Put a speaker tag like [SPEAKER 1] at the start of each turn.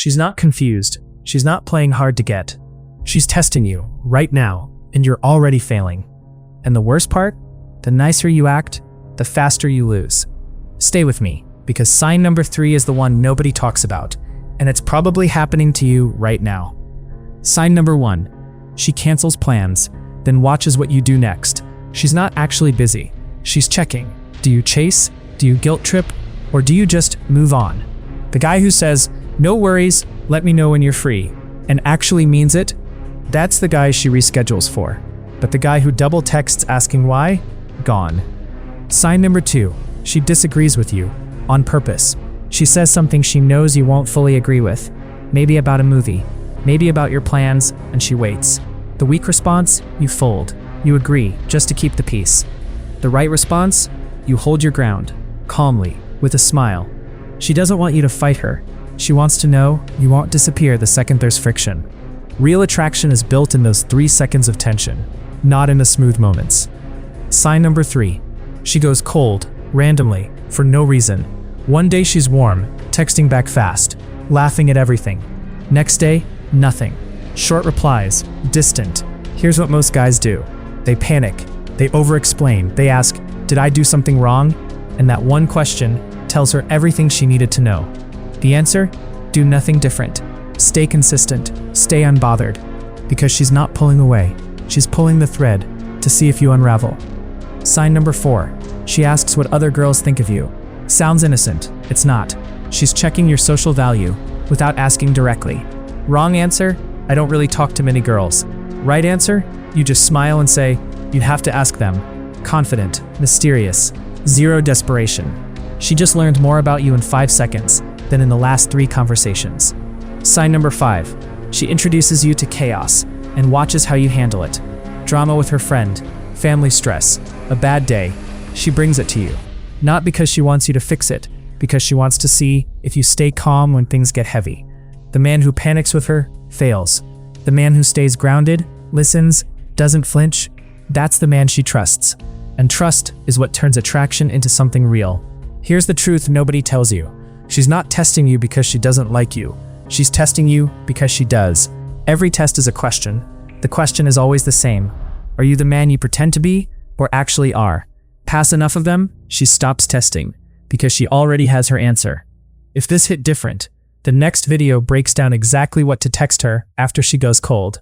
[SPEAKER 1] She's not confused. She's not playing hard to get. She's testing you right now, and you're already failing. And the worst part? The nicer you act, the faster you lose. Stay with me, because sign number 3 is the one nobody talks about, and it's probably happening to you right now. Sign number 1. She cancels plans, then watches what you do next. She's not actually busy. She's checking. Do you chase? Do you guilt trip? Or do you just move on? The guy who says, "No worries, let me know when you're free," and actually means it, that's the guy she reschedules for. But the guy who double texts asking why? Gone. Sign number 2. She disagrees with you, on purpose. She says something she knows you won't fully agree with. Maybe about a movie, maybe about your plans, and she waits. The weak response? You fold. You agree, just to keep the peace. The right response? You hold your ground, calmly, with a smile. She doesn't want you to fight her. She wants to know you won't disappear the second there's friction. Real attraction is built in those 3 seconds of tension, not in the smooth moments. Sign number 3. She goes cold, randomly, for no reason. One day she's warm, texting back fast, laughing at everything. Next day, nothing. Short replies, distant. Here's what most guys do. They panic. They over-explain. They ask, "Did I do something wrong?" And that one question tells her everything she needed to know. The answer? Do nothing different. Stay consistent. Stay unbothered. Because she's not pulling away. She's pulling the thread to see if you unravel. Sign number 4. She asks what other girls think of you. Sounds innocent. It's not. She's checking your social value without asking directly. Wrong answer? I don't really talk to many girls. Right answer? You just smile and say, "You'd have to ask them." Confident, mysterious, zero desperation. She just learned more about you in 5 seconds than in the last 3 conversations. Sign number 5. She introduces you to chaos and watches how you handle it. Drama with her friend, family stress, a bad day. She brings it to you. Not because she wants you to fix it, because she wants to see if you stay calm when things get heavy. The man who panics with her fails. The man who stays grounded, listens, doesn't flinch, that's the man she trusts. And trust is what turns attraction into something real. Here's the truth nobody tells you. She's not testing you because she doesn't like you. She's testing you because she does. Every test is a question. The question is always the same. Are you the man you pretend to be, or actually are? Pass enough of them, she stops testing, because she already has her answer. If this hit different, the next video breaks down exactly what to text her after she goes cold.